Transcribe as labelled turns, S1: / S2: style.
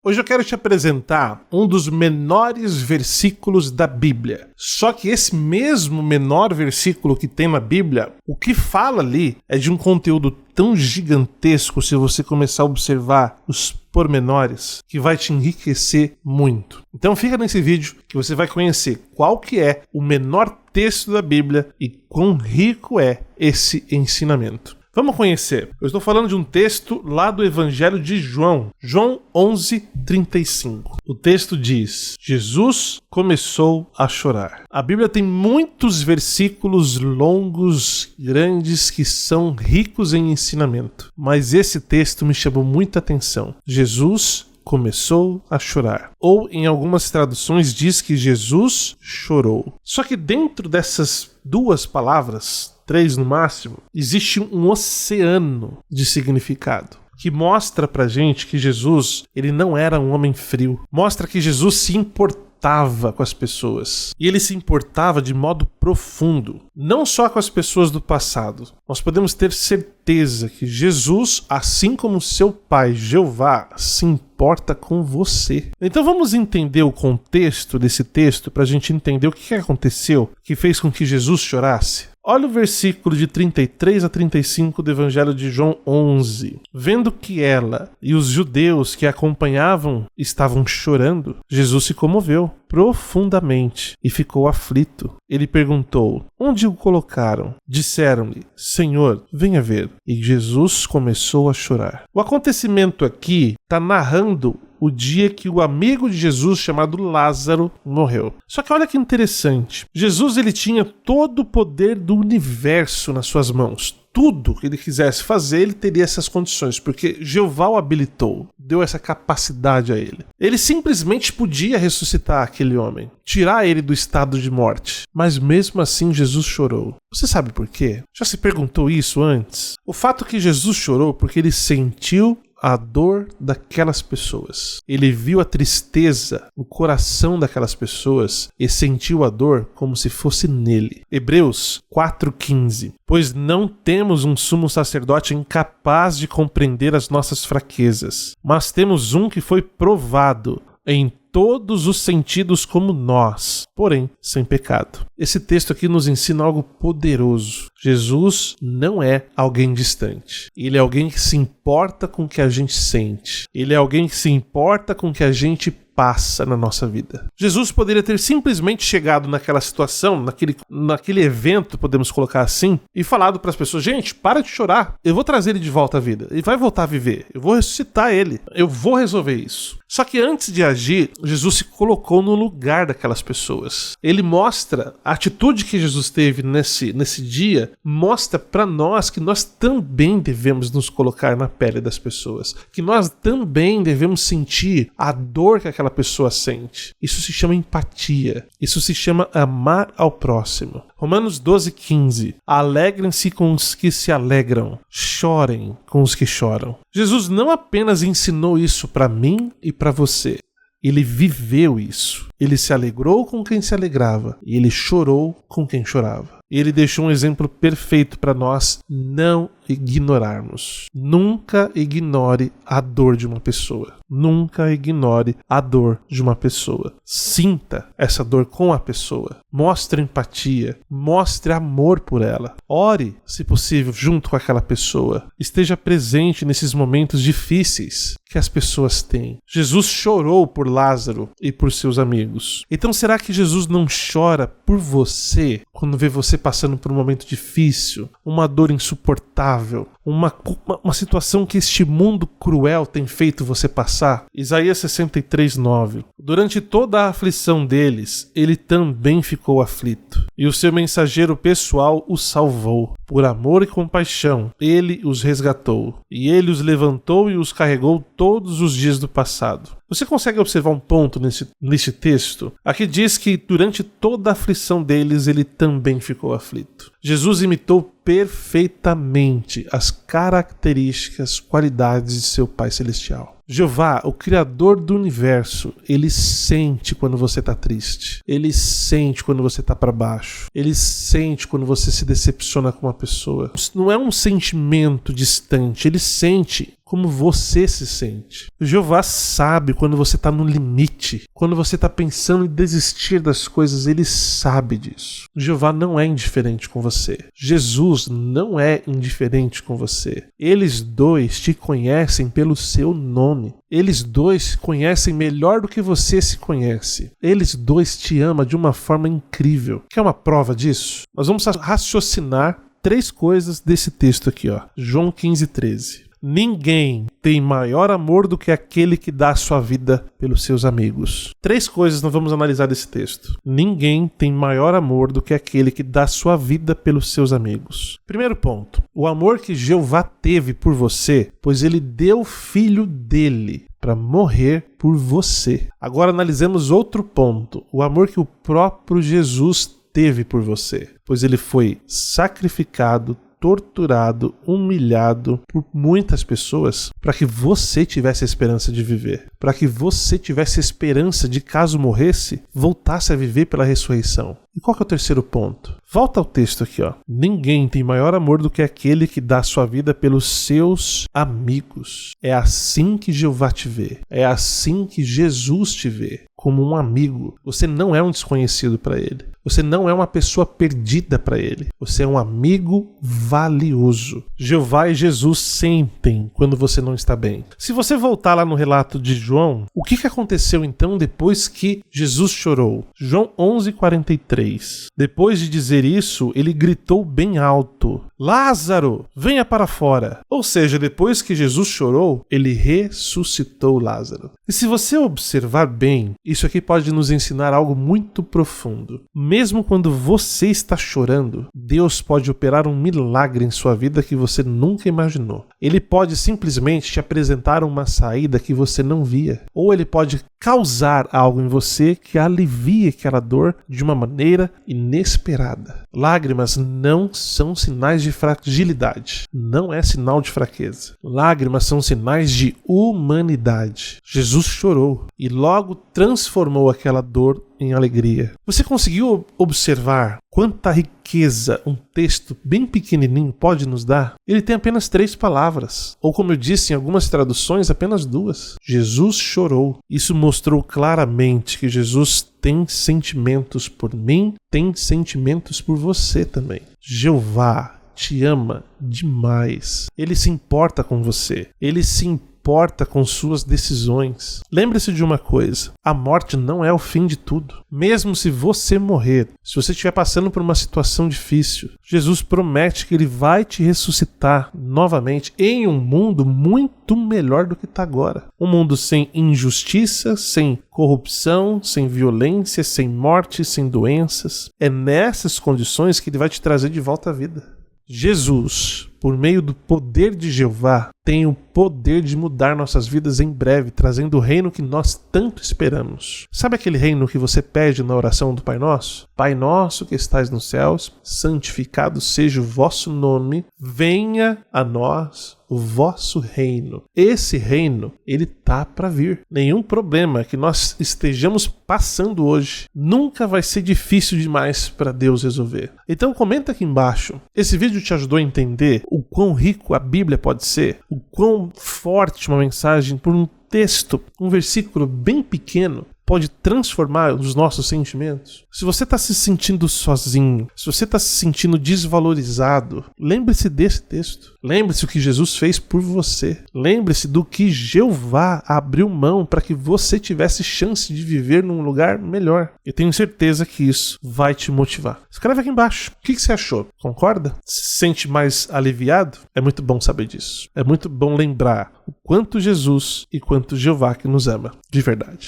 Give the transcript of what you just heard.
S1: Hoje eu quero te apresentar um dos menores versículos da Bíblia. Só que esse mesmo menor versículo que tem na Bíblia, o que fala ali é de um conteúdo tão gigantesco, se você começar a observar os pormenores, que vai te enriquecer muito. Então fica nesse vídeo que você vai conhecer qual que é o menor texto da Bíblia e quão rico é esse ensinamento. Vamos conhecer. Eu estou falando de um texto lá do Evangelho de João, João 11:35. O texto diz: Jesus começou a chorar. A Bíblia tem muitos versículos longos, grandes, que são ricos em ensinamento. Mas esse texto me chamou muita atenção. Jesus começou a chorar. Ou em algumas traduções diz que Jesus chorou. Só que dentro dessas duas palavras, 3 no máximo, existe um oceano de significado que mostra pra gente que Jesus, ele não era um homem frio. Mostra que Jesus se importava com as pessoas. E ele se importava de modo profundo, não só com as pessoas do passado. Nós podemos ter certeza que Jesus, assim como seu pai Jeová, se importa com você. Então vamos entender o contexto desse texto para a gente entender o que aconteceu que fez com que Jesus chorasse. Olha o versículo de 33 a 35 do Evangelho de João 11. Vendo que ela e os judeus que a acompanhavam estavam chorando, Jesus se comoveu profundamente e ficou aflito. Ele perguntou: onde o colocaram? Disseram-lhe: Senhor, venha ver. E Jesus começou a chorar. O acontecimento aqui está narrando o dia que o amigo de Jesus, chamado Lázaro, morreu. Só que olha que interessante. Jesus, ele tinha todo o poder do universo nas suas mãos. Tudo que ele quisesse fazer, ele teria essas condições, porque Jeová o habilitou, deu essa capacidade a ele. Ele simplesmente podia ressuscitar aquele homem, tirar ele do estado de morte. Mas mesmo assim Jesus chorou. Você sabe por quê? Já se perguntou isso antes? O fato que Jesus chorou porque ele sentiu a dor daquelas pessoas. Ele viu a tristeza no coração daquelas pessoas e sentiu a dor como se fosse nele. Hebreus 4:15. Pois não temos um sumo sacerdote incapaz de compreender as nossas fraquezas, mas temos um que foi provado em todos os sentidos como nós, porém sem pecado. Esse texto aqui nos ensina algo poderoso. Jesus não é alguém distante. Ele é alguém que se importa com o que a gente sente. Ele é alguém que se importa com o que a gente passa na nossa vida. Jesus poderia ter simplesmente chegado naquela situação, naquele evento, podemos colocar assim, e falado para as pessoas: gente, para de chorar, eu vou trazer ele de volta à vida, ele vai voltar a viver, eu vou ressuscitar ele, eu vou resolver isso. Só que antes de agir, Jesus se colocou no lugar daquelas pessoas. Ele mostra a atitude que Jesus teve nesse dia, mostra para nós que nós também devemos nos colocar na pele das pessoas, que nós também devemos sentir a dor que aquela pessoa sente. Isso se chama empatia. Isso se chama amar ao próximo. Romanos 12:15. Alegrem-se com os que se alegram, chorem com os que choram. Jesus não apenas ensinou isso para mim e para você. Ele viveu isso. Ele se alegrou com quem se alegrava e ele chorou com quem chorava. Ele deixou um exemplo perfeito para nós não ignorarmos. Nunca ignore a dor de uma pessoa. Nunca ignore a dor de uma pessoa. Sinta essa dor com a pessoa. Mostre empatia. Mostre amor por ela. Ore, se possível, junto com aquela pessoa. Esteja presente nesses momentos difíceis que as pessoas têm. Jesus chorou por Lázaro e por seus amigos. Então será que Jesus não chora por você quando vê você passando por um momento difícil, uma dor insuportável, uma situação que este mundo cruel tem feito você passar? Isaías 63:9. Durante toda a aflição deles, ele também ficou aflito, e o seu mensageiro pessoal os salvou. Por amor e compaixão, ele os resgatou, e ele os levantou e os carregou todos os dias do passado. Você consegue observar um ponto nesse texto? Aqui diz que durante toda a aflição deles, ele também ficou aflito. Jesus imitou perfeitamente as características, qualidades de seu Pai Celestial. Jeová, o Criador do Universo, ele sente quando você está triste. Ele sente quando você está para baixo. Ele sente quando você se decepciona com uma pessoa. Não é um sentimento distante. Ele sente como você se sente. Jeová sabe quando você está no limite, quando você está pensando em desistir das coisas, ele sabe disso. Jeová não é indiferente com você. Jesus não é indiferente com você. Eles dois te conhecem pelo seu nome. Eles dois conhecem melhor do que você se conhece. Eles dois te amam de uma forma incrível. Quer uma prova disso? Nós vamos raciocinar 3 coisas desse texto aqui, ó. João 15:13. Ninguém tem maior amor do que aquele que dá a sua vida pelos seus amigos. 3 coisas nós vamos analisar desse texto. Ninguém tem maior amor do que aquele que dá a sua vida pelos seus amigos. Primeiro ponto, o amor que Jeová teve por você, pois ele deu o filho dele para morrer por você. Agora analisemos outro ponto, o amor que o próprio Jesus teve por você, pois ele foi sacrificado, torturado, humilhado por muitas pessoas para que você tivesse a esperança de viver, para que você tivesse a esperança de, caso morresse, voltasse a viver pela ressurreição. E qual que é o terceiro ponto? Volta ao texto aqui, ó. Ninguém tem maior amor do que aquele que dá sua vida pelos seus amigos. É assim que Jeová te vê. É assim que Jesus te vê, como um amigo. Você não é um desconhecido para ele. Você não é uma pessoa perdida para ele. Você é um amigo valioso. Jeová e Jesus sentem quando você não está bem. Se você voltar lá no relato de João, o que aconteceu então depois que Jesus chorou? João 11:43. Depois de dizer isso, ele gritou bem alto: Lázaro, venha para fora. Ou seja, depois que Jesus chorou, ele ressuscitou Lázaro. E se você observar bem, isso aqui pode nos ensinar algo muito profundo. Mesmo quando você está chorando, Deus pode operar um milagre em sua vida que você nunca imaginou. Ele pode simplesmente te apresentar uma saída que você não via. Ou ele pode causar algo em você que alivie aquela dor de uma maneira inesperada. Lágrimas não são sinais de fragilidade. Não é sinal de fraqueza. Lágrimas são sinais de humanidade. Jesus chorou e logo transformou aquela dor em alegria. Você conseguiu observar quanta riqueza um texto bem pequenininho pode nos dar? Ele tem apenas 3 palavras, ou como eu disse em algumas traduções, apenas 2. Jesus chorou. Isso mostrou claramente que Jesus tem sentimentos por mim, tem sentimentos por você também. Jeová te ama demais. Ele se importa com você. Ele se importa com suas decisões. Lembre-se de uma coisa: a morte não é o fim de tudo. Mesmo se você morrer, se você estiver passando por uma situação difícil, Jesus promete que ele vai te ressuscitar novamente em um mundo muito melhor do que está agora. Um mundo sem injustiça, sem corrupção, sem violência, sem morte, sem doenças. É nessas condições que ele vai te trazer de volta à vida. Jesus, por meio do poder de Jeová, tem o poder de mudar nossas vidas em breve, trazendo o reino que nós tanto esperamos. Sabe aquele reino que você pede na oração do Pai Nosso? Pai nosso que estais nos céus, santificado seja o vosso nome, venha a nós o vosso reino. Esse reino, ele tá para vir. Nenhum problema que nós estejamos passando hoje nunca vai ser difícil demais para Deus resolver. Então comenta aqui embaixo. Esse vídeo te ajudou a entender o quão rico a Bíblia pode ser? O quão forte uma mensagem por um texto, um versículo bem pequeno, pode transformar os nossos sentimentos? Se você está se sentindo sozinho, se você está se sentindo desvalorizado, lembre-se desse texto. Lembre-se o que Jesus fez por você. Lembre-se do que Jeová abriu mão para que você tivesse chance de viver num lugar melhor. Eu tenho certeza que isso vai te motivar. Escreve aqui embaixo. O que você achou? Concorda? Se sente mais aliviado? É muito bom saber disso. É muito bom lembrar o quanto Jesus e quanto Jeová que nos ama de verdade.